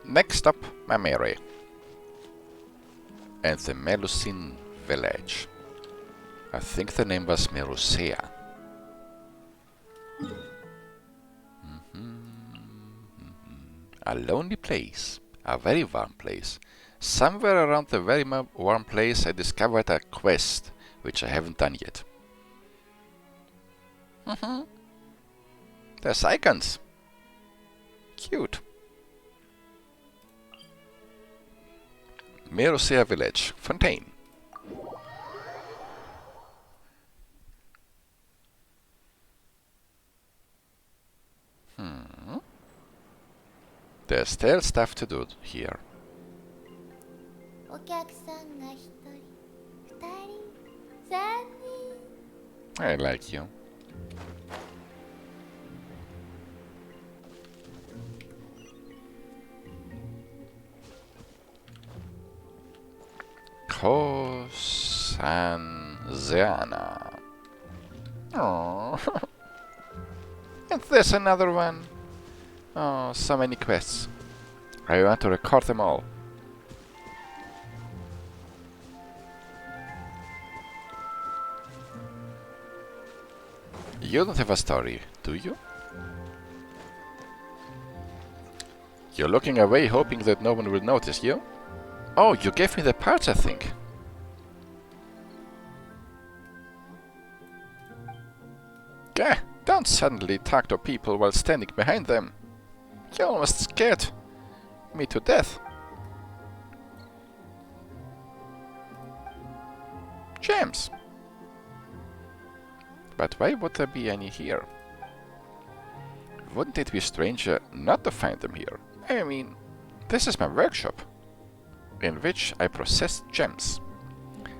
Next up, Mamere and the Melusine village. I think the name was Merusea. A lonely place, a very warm place. Somewhere around the very warm place I discovered a quest, which I haven't done yet. There's icons. Cute. Merusea village, Fontaine. There's still stuff to do here. I like you. Kosanzeana. Oh. And there's another one. Oh, so many quests. I want to record them all. You don't have a story, do you? You're looking away, hoping that no one will notice you? Oh, you gave me the parts, I think. Gah! Don't suddenly talk to people while standing behind them. You almost scared me to death. Gems. But why would there be any here? Wouldn't it be stranger not to find them here? I mean, this is my workshop, in which I process gems.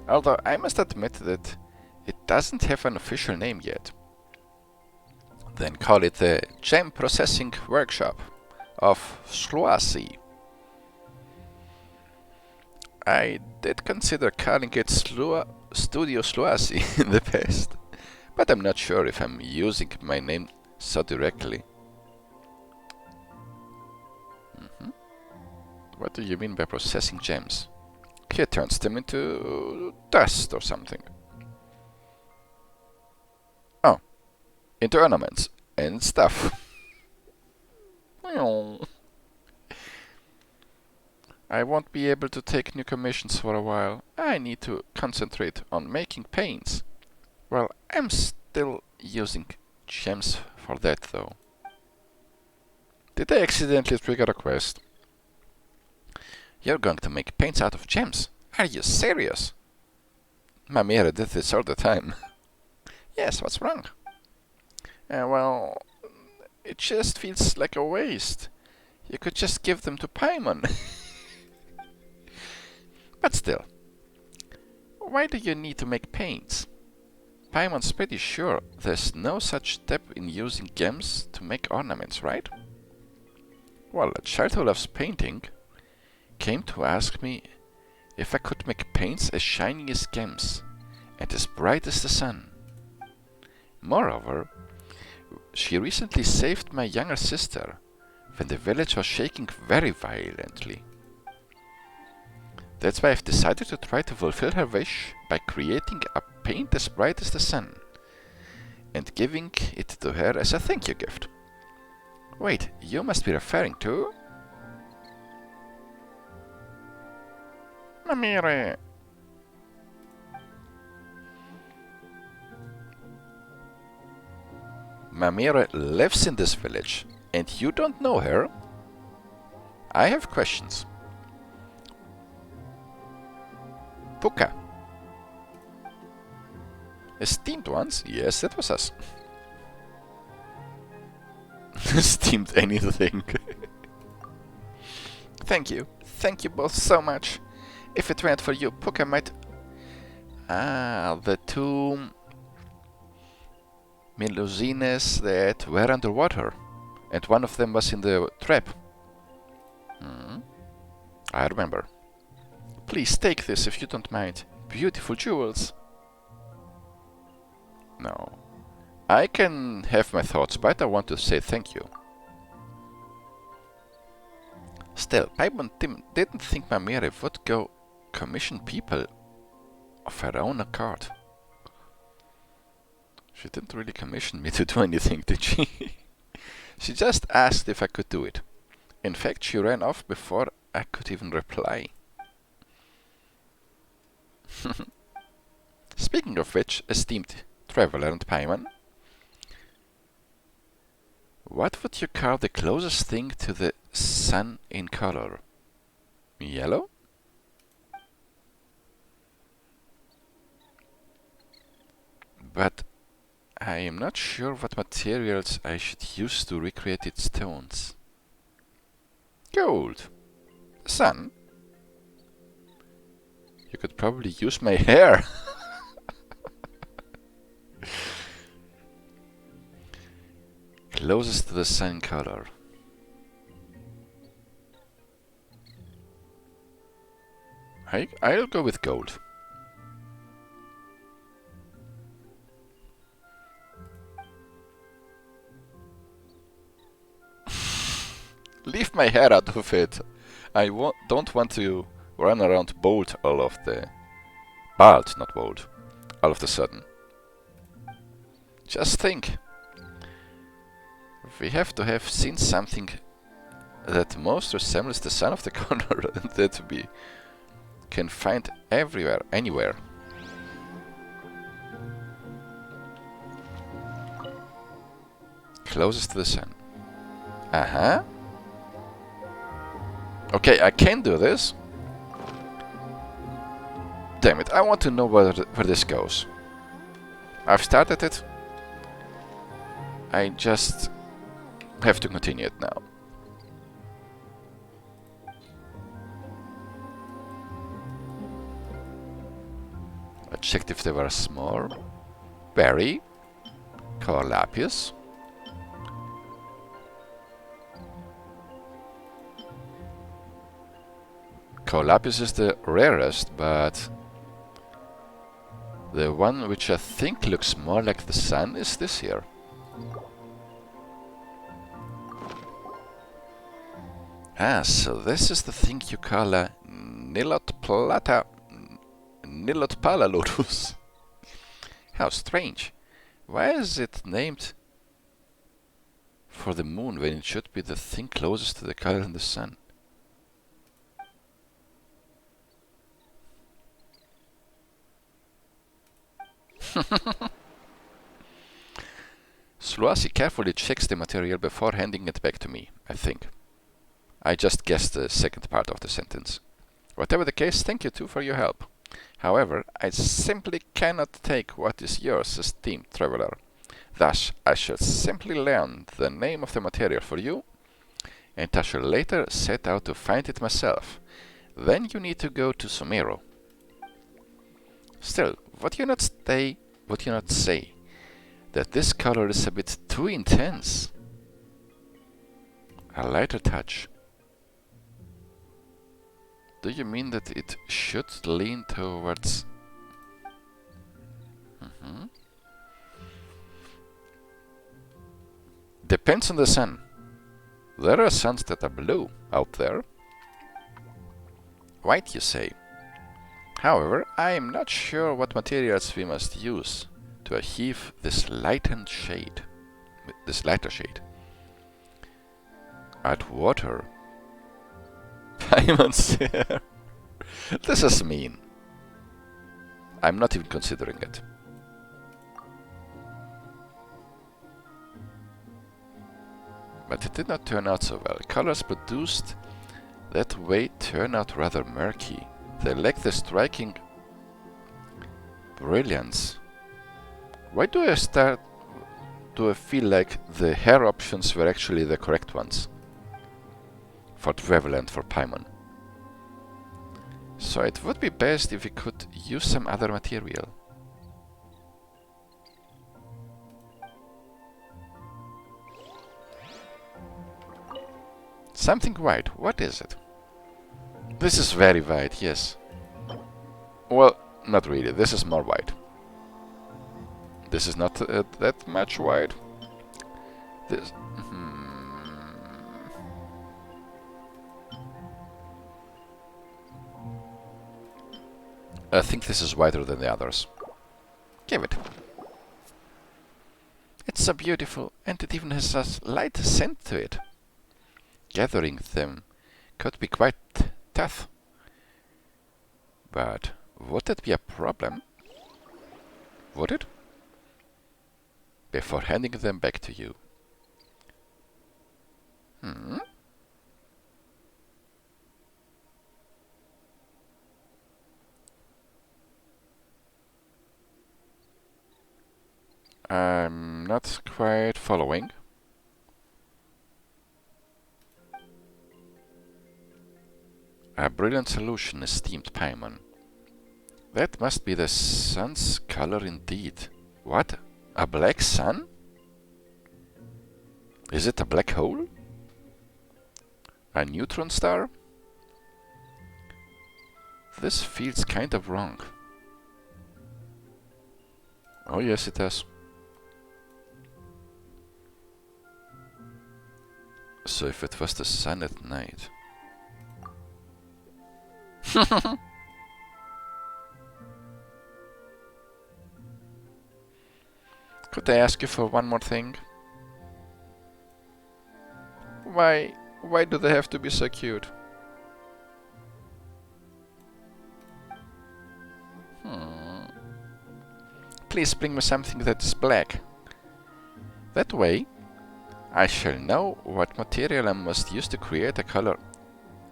Although I must admit that it doesn't have an official name yet. Then call it the Gem Processing Workshop of Sluasi. I did consider calling it Studio Sluasi in the past, but I'm not sure if I'm using my name so directly. What do you mean by processing gems? He turns them into dust or something. Oh, into ornaments and stuff. I won't be able to take new commissions for a while. I need to concentrate on making paints. Well, I'm still using gems for that though. Did I accidentally trigger a quest? You're going to make paints out of gems? Are you serious? Mamere did this all the time. Yes, what's wrong? Well, it just feels like a waste. You could just give them to Paimon. But still, why do you need to make paints? Paimon's pretty sure there's no such step in using gems to make ornaments, right? Well, a child who loves painting came to ask me if I could make paints as shiny as gems and as bright as the sun. Moreover, she recently saved my younger sister when the village was shaking very violently. That's why I've decided to try to fulfill her wish by creating a paint as bright as the sun and giving it to her as a thank you gift. Wait, you must be referring to... Mamere! Mamere lives in this village, and you don't know her? I have questions. Puka. Esteemed ones? Yes, that was us. Esteemed anything. Thank you. Thank you both so much. If it weren't for you, Puka might... Ah, the two... Melusines that were underwater. And one of them was in the trap. I remember. Please take this if you don't mind. Beautiful jewels. No. I can have my thoughts, but I want to say thank you. Still, Paimon didn't think Mamere would go commission people of her own accord. She didn't really commission me to do anything, did she? She just asked if I could do it. In fact, she ran off before I could even reply. Speaking of which, esteemed traveler and Paimon, what would you call the closest thing to the sun in color? Yellow? But I am not sure what materials I should use to recreate its tones. Gold. Sun. You could probably use my hair. Closest to the sun color. I'll go with gold. Leave my hair out of it. I don't want to run around bald all of the... Bald, not bald. All of the sudden. Just think. We have to have seen something that most resembles the sun of the corner and that we can find everywhere, anywhere. Closest to the sun. Uh-huh. Okay, I can do this. Damn it, I want to know where this goes. I've started it. I just have to continue it now. I checked if they were small. Berry. Color lapis. Color lapis is the rarest, but the one which I think looks more like the sun is this here. Ah, so this is the thing you call a Nilotpala lotus. How strange. Why is it named for the moon when it should be the thing closest to the color in the sun? Sluasi carefully checks the material before handing it back to me, I think. I just guessed the second part of the sentence. Whatever the case, thank you too for your help. However, I simply cannot take what is yours, esteemed traveler. Thus, I shall simply learn the name of the material for you, and I shall later set out to find it myself. Then you need to go to Sumeru. Still, would you not say that this color is a bit too intense? A lighter touch. Do you mean that it should lean towards... Depends on the sun. There are suns that are blue out there. White, you say. However, I am not sure what materials we must use to achieve this lighter shade. Add water. Paimon's hair. This is mean. I'm not even considering it. But it did not turn out so well. Colors produced that way turn out rather murky. They lack the striking brilliance. Why do I feel like the hair options were actually the correct ones? For Travel and for Paimon. So it would be best if we could use some other material. Something white. What is it? This is very white, yes. Well, not really. This is more white. This is not that much white. This... I think this is whiter than the others. Give it. It's so beautiful, and it even has a light scent to it. Gathering them could be quite tough. But would that be a problem? Would it? Before handing them back to you. I'm not quite following. A brilliant solution, esteemed Paimon. That must be the sun's color indeed. What? A black sun? Is it a black hole? A neutron star? This feels kind of wrong. Oh yes, it does. So if it was the sun at night... Could I ask you for one more thing? Why do they have to be so cute? Please bring me something that is black. That way, I shall know what material I must use to create a color.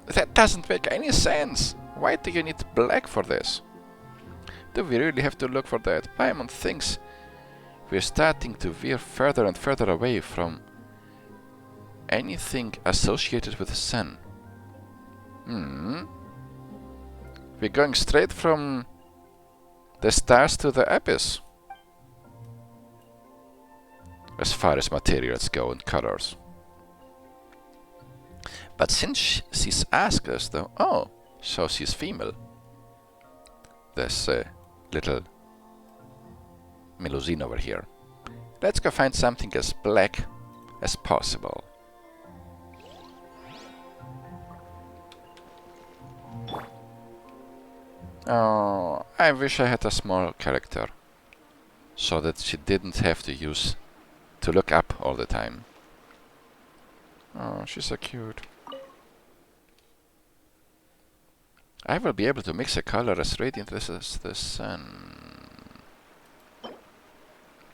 That doesn't make any sense! Why do you need black for this? Do we really have to look for that? Paimon thinks we're starting to veer further and further away from anything associated with the sun. We're going straight from the stars to the abyss. As far as materials go and colors. But since she's asked us though... Oh, so she's female. This little Melusine over here. Let's go find something as black as possible. Oh, I wish I had a small character. So that she didn't have to look up all the time. Oh, she's so cute. I will be able to mix a color as radiant as the sun.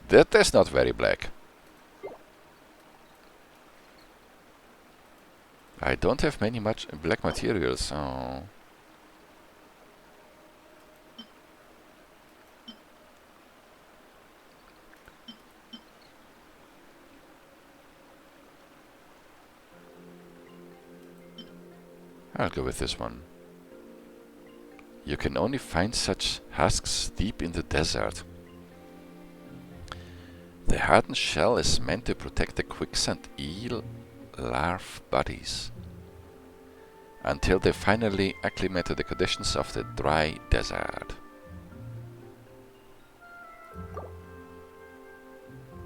That is not very black. I don't have many black materials, so... I'll go with this one. You can only find such husks deep in the desert. The hardened shell is meant to protect the quicksand eel larvae bodies until they finally acclimate to the conditions of the dry desert.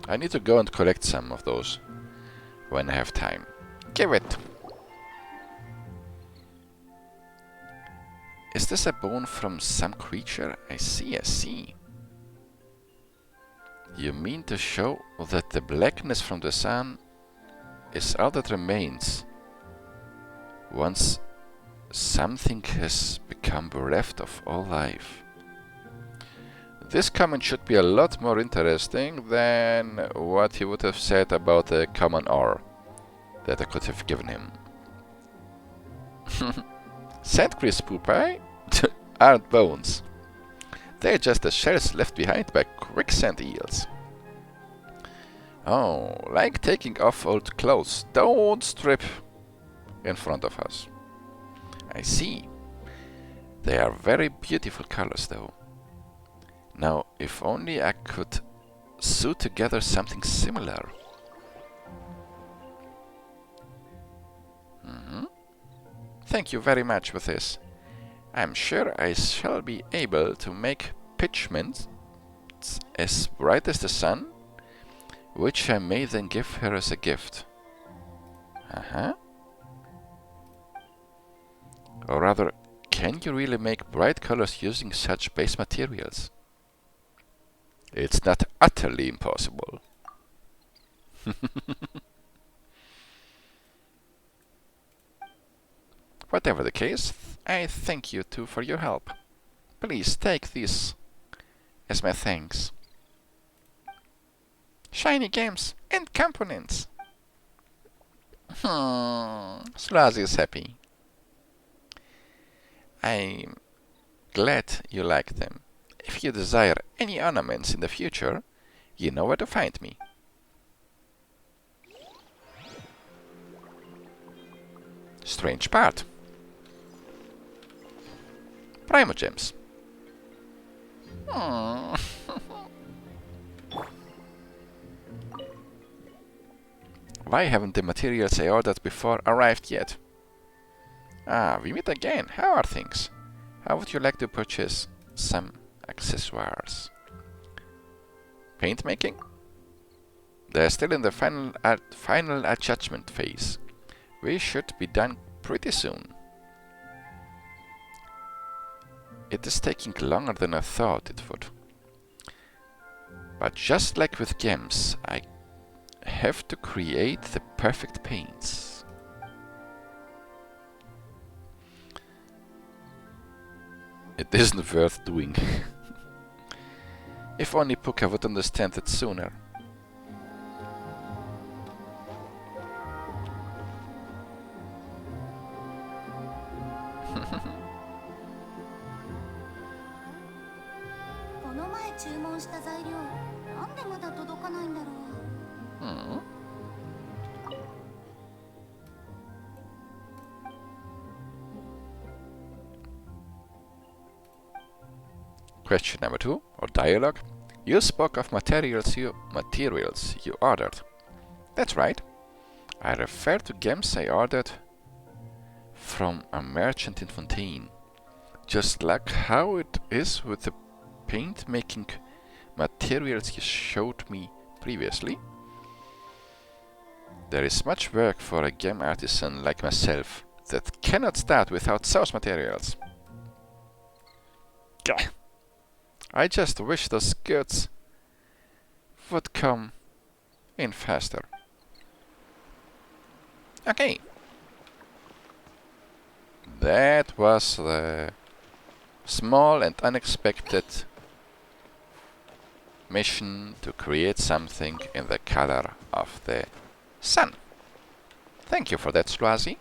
I need to go and collect some of those when I have time. Give it! Is this a bone from some creature? I see. You mean to show that the blackness from the sun is all that remains once something has become bereft of all life? This comment should be a lot more interesting than what he would have said about the common ore that I could have given him. Sandcrease poop, eh? Aren't bones. They're just the shells left behind by quicksand eels. Oh, like taking off old clothes. Don't strip in front of us. I see. They are very beautiful colors though. Now, if only I could sew together something similar. Thank you very much with this. I'm sure I shall be able to make pigments as bright as the sun, which I may then give her as a gift. Or rather, Can you really make bright colors using such base materials? It's not utterly impossible. Whatever the case, I thank you two for your help. Please take this as my thanks. Shiny gems and components. Sluasi is happy. I'm glad you like them. If you desire any ornaments in the future, you know where to find me. Strange part. Primogems. Why haven't the materials I ordered before arrived yet? Ah, we meet again. How are things? How would you like to purchase some accessoires? Paint making? They're still in the final adjustment phase. We should be done pretty soon. It is taking longer than I thought it would. But just like with gems, I have to create the perfect paints. It isn't worth doing. If only Puka would understand it sooner. Question number 2, or dialogue. You spoke of materials you ordered. That's right. I refer to gems I ordered from a merchant in Fontaine. Just like how it is with the paint making materials you showed me previously. There is much work for a gem artisan like myself that cannot start without source materials. Gah. I just wish those goods would come in faster. Okay. That was the small and unexpected mission to create something in the color of the sun. Thank you for that, Sluasi.